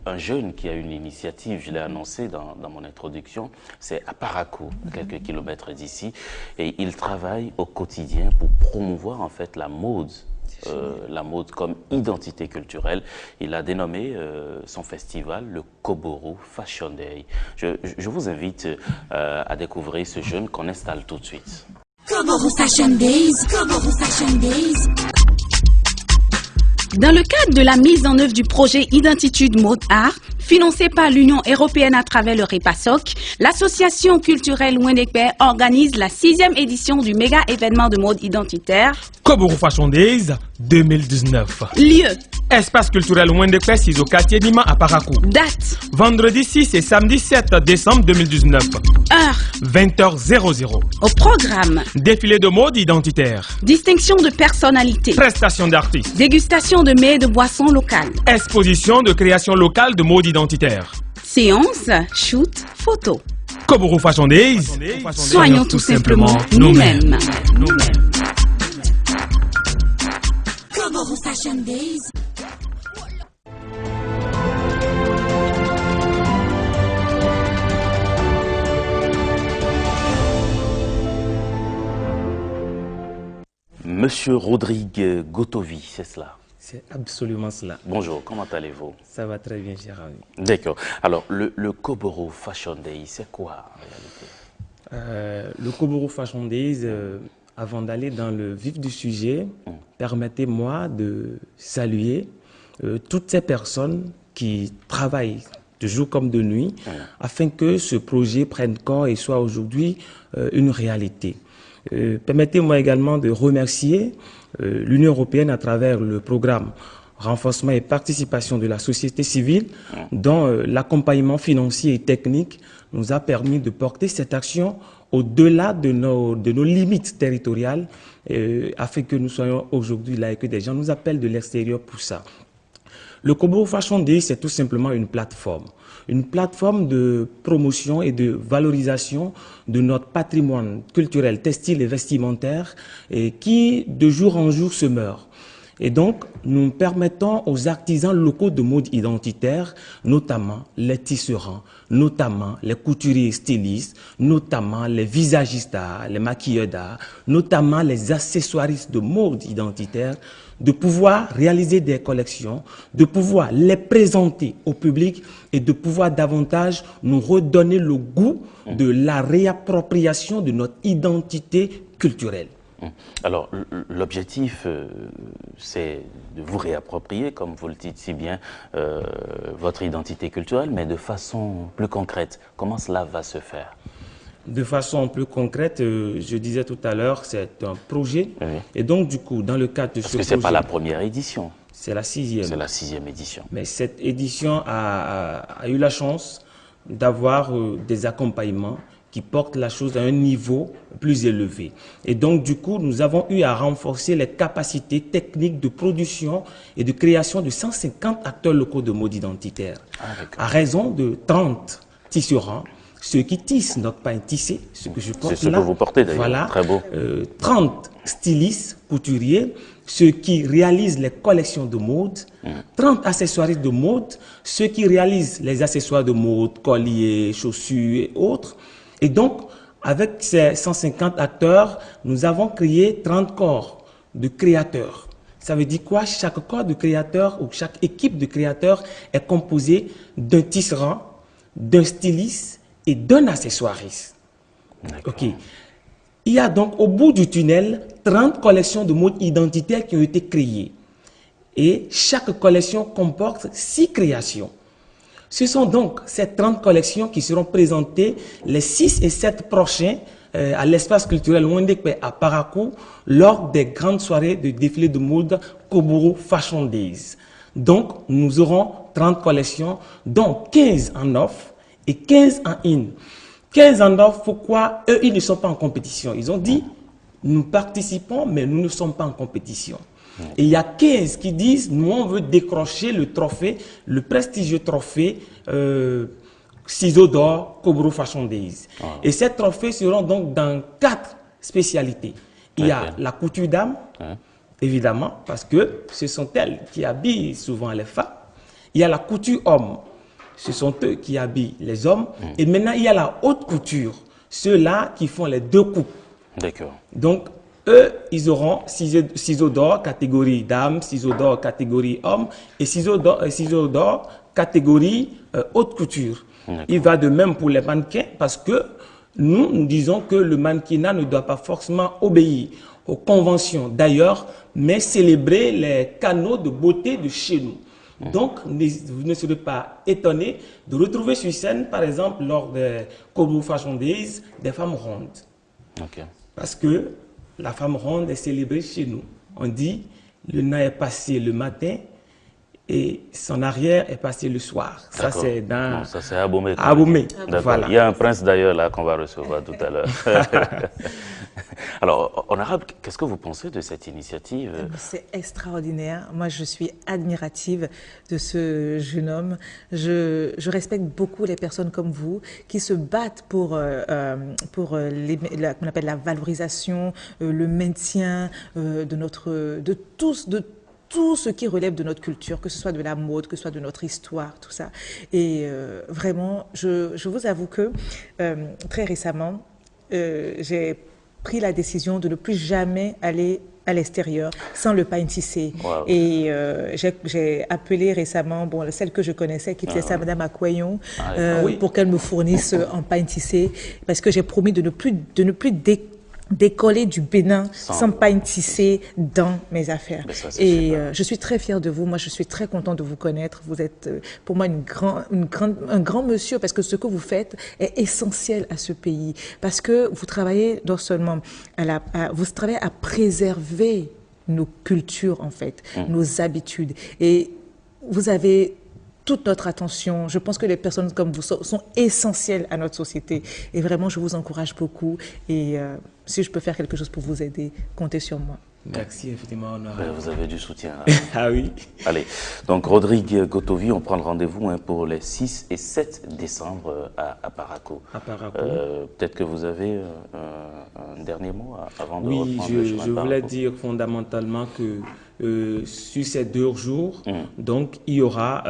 un jeune qui a une initiative, je l'ai annoncé dans mon introduction, c'est à Parakou, à quelques kilomètres d'ici, et il travaille au quotidien pour promouvoir en fait la mode comme identité culturelle. Il a dénommé son festival le Koboro Fashion Day. Je vous invite à découvrir ce jeune qu'on installe tout de suite. Koboro Fashion Days, Koboro Fashion Days. Dans le cadre de la mise en œuvre du projet Identitude Mode Art, financé par l'Union européenne à travers le REPASOC, l'association culturelle Wendekbe organise la 6e édition du méga événement de mode identitaire Koboro Fashion Days 2019. Lieu: Espace culturel Wendekbe 6 au quartier Nima à Parakou. Date: vendredi 6 et samedi 7 décembre 2019. Heure: 20h00. Au programme: Défilé de mode identitaire. distinction de personnalité, Prestation d'artistes. dégustation de mets et de boissons locales, Exposition de création locale de mode identitaire. séance, shoot, photo. Koboro Fashion Days. Soignons tout simplement nous-mêmes. Koboro Fashion Days. Monsieur Rodrigue Gotovi, c'est cela? C'est absolument cela. Bonjour, comment allez-vous? Ça va très bien, cher ami. D'accord. Alors, le Koboro Fashion Day, c'est quoi en réalité? Le Koboro Fashion Days, avant d'aller dans le vif du sujet, permettez-moi de saluer toutes ces personnes qui travaillent de jour comme de nuit afin que ce projet prenne corps et soit aujourd'hui une réalité. Permettez-moi également de remercier l'Union européenne à travers le programme renforcement et participation de la société civile dont l'accompagnement financier et technique nous a permis de porter cette action au-delà de nos limites territoriales afin que nous soyons aujourd'hui là et que des gens nous appellent de l'extérieur pour ça. Le Koboro Fashion Day, c'est tout simplement une plateforme de promotion et de valorisation de notre patrimoine culturel, textile et vestimentaire et qui, de jour en jour, se meurt. Et donc, nous permettons aux artisans locaux de mode identitaire, notamment les tisserands, notamment les couturiers stylistes, notamment les visagistes d'art, les maquilleurs d'art, notamment les accessoiristes de mode identitaire, de pouvoir réaliser des collections, de pouvoir les présenter au public et de pouvoir davantage nous redonner le goût de la réappropriation de notre identité culturelle. Alors, l'objectif, c'est de vous réapproprier, comme vous le dites si bien, votre identité culturelle, mais de façon plus concrète. Comment cela va se faire? De façon plus concrète, je disais tout à l'heure, c'est un projet. Oui. Et donc, du coup, dans le cadre de ce projet... Parce que ce n'est pas la première édition. C'est la 6e. C'est la 6e édition. Mais cette édition a eu la chance d'avoir des accompagnements qui portent la chose à un niveau plus élevé. Et donc, du coup, nous avons eu à renforcer les capacités techniques de production et de création de 150 acteurs locaux de mode identitaire, à raison de 30 tisserands, ceux qui tissent notre pain tissé, ce que je porte là. C'est ce que vous portez d'ailleurs, voilà, très beau. 30 stylistes, couturiers, ceux qui réalisent les collections de mode, 30 accessoiristes de mode, ceux qui réalisent les accessoires de mode, colliers, chaussures et autres. Et donc, avec ces 150 acteurs, nous avons créé 30 corps de créateurs. Ça veut dire quoi? Chaque corps de créateur ou chaque équipe de créateurs est composée d'un tisserand, d'un styliste et d'un accessoiriste. Ok. Il y a donc au bout du tunnel 30 collections de mode identitaire qui ont été créées. Et chaque collection comporte 6 créations. Ce sont donc ces 30 collections qui seront présentées les 6 et 7 prochains à l'espace culturel Wendekbe à Parakou lors des grandes soirées de défilé de mode Koboro Fashion Days. Donc, nous aurons 30 collections, dont 15 en off et 15 en in. 15 en off, pourquoi eux, ils ne sont pas en compétition? Ils ont dit, nous participons, mais nous ne sommes pas en compétition. Et il y a 15 qui disent, nous on veut décrocher le trophée, le prestigieux trophée Ciseaux d'or Koboro Fashion Days. Et ces trophées seront donc dans 4 spécialités. Il y a la couture dame, évidemment, parce que ce sont elles qui habillent souvent les femmes. Il y a la couture homme, ce sont eux qui habillent les hommes. Et maintenant, il y a la haute couture, ceux-là qui font les deux coupes. D'accord. Donc, eux, ils auront ciseaux d'or catégorie dame, ciseaux d'or catégorie homme et ciseaux d'or catégorie haute couture. Il va de même pour les mannequins parce que nous disons que le mannequinat ne doit pas forcément obéir aux conventions d'ailleurs, mais célébrer les canaux de beauté de chez nous. Donc, vous ne serez pas étonnés de retrouver sur scène, par exemple, lors des Kobo Fashion Days, des femmes rondes. Okay. Parce que la femme ronde est célébrée chez nous. On dit, le nain est passé le matin et son arrière est passé le soir. Ça, c'est dans... Non, ça, c'est Abomey. Abomey, voilà. Il y a un prince d'ailleurs là qu'on va recevoir tout à l'heure. Alors, en arabe, qu'est-ce que vous pensez de cette initiative? C'est extraordinaire. Moi, je suis admirative de ce jeune homme. Je respecte beaucoup les personnes comme vous qui se battent pour qu'on appelle la valorisation, le maintien de tout ce qui relève de notre culture, que ce soit de la mode, que ce soit de notre histoire, tout ça. Et vraiment, je vous avoue que très récemment, j'ai pris la décision de ne plus jamais aller à l'extérieur sans le pain tissé. Wow. Et j'ai appelé récemment, bon, celle que je connaissais, qui faisait ça, Madame Akwayon, pour qu'elle me fournisse un pain tissé, parce que j'ai promis de ne plus décoller du Bénin sans pain tissé dans mes affaires. Et je suis très fière de vous. Moi, je suis très contente de vous connaître. Vous êtes pour moi un grand monsieur parce que ce que vous faites est essentiel à ce pays. Parce que vous travaillez non seulement vous travaillez à préserver nos cultures, en fait, nos habitudes. Et vous avez toute notre attention. Je pense que les personnes comme vous sont essentielles à notre société. Et vraiment, je vous encourage beaucoup. Et si je peux faire quelque chose pour vous aider, comptez sur moi. Merci, effectivement. Vous avez du soutien. Ah oui. Allez, donc Rodrigue Gotovi, on prend le rendez-vous pour les 6 et 7 décembre à Parakou. À Parakou. Peut-être que vous avez un dernier mot avant de reprendre le chemin de Parakou. Je voulais dire fondamentalement que sur ces 2 jours, donc il y aura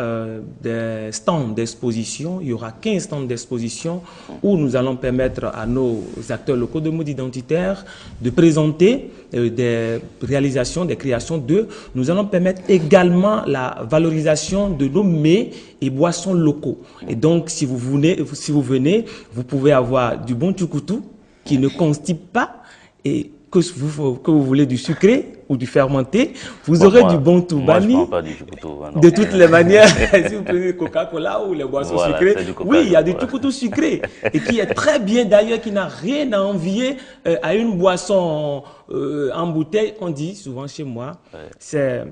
des stands d'exposition, il y aura 15 stands d'exposition où nous allons permettre à nos acteurs locaux de mode identitaire de présenter des réalisations, des créations d'eux. Nous allons permettre également la valorisation de nos mets et boissons locaux. Et donc, si vous venez, vous pouvez avoir du bon tchoukoutou qui ne constipe pas et que vous voulez du sucré ou du fermenté, vous aurez du bon toubani. Moi, je prends pas du tchoukoutou. De toutes les manières, si vous prenez Coca-Cola ou les boissons sucrées, oui, il y a du tchoukoutou sucré et qui est très bien d'ailleurs, qui n'a rien à envier à une boisson en bouteille. On dit souvent chez moi, c'est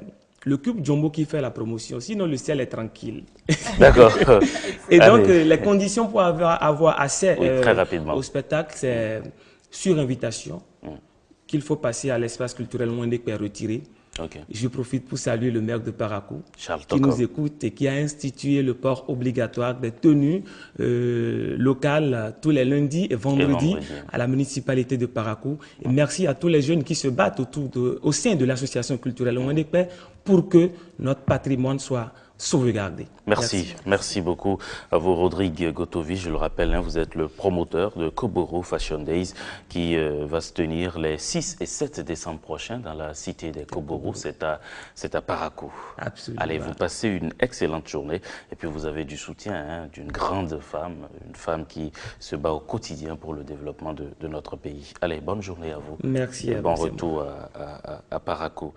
le cube Jumbo qui fait la promotion, sinon le ciel est tranquille. D'accord. Et donc, les conditions pour avoir accès très rapidement au spectacle, c'est sur invitation qu'il faut passer à l'espace culturel Ouendekpe retiré. Okay. Je profite pour saluer le maire de Parakou qui nous écoute et qui a institué le port obligatoire des tenues locales tous les lundis et vendredis à la municipalité de Parakou. Et merci à tous les jeunes qui se battent au sein de l'association culturelle Ouendekpe pour que notre patrimoine soit sauvegarder. Merci beaucoup à vous, Rodrigue Gotovi. Je le rappelle, vous êtes le promoteur de Koboro Fashion Days qui va se tenir les 6 et 7 décembre prochains dans la cité des Koboro. C'est à Parakou. Absolument. Allez, vous passez une excellente journée et puis vous avez du soutien d'une grande femme, une femme qui se bat au quotidien pour le développement de notre pays. Allez, bonne journée à vous. Merci. Et bon retour à Parakou.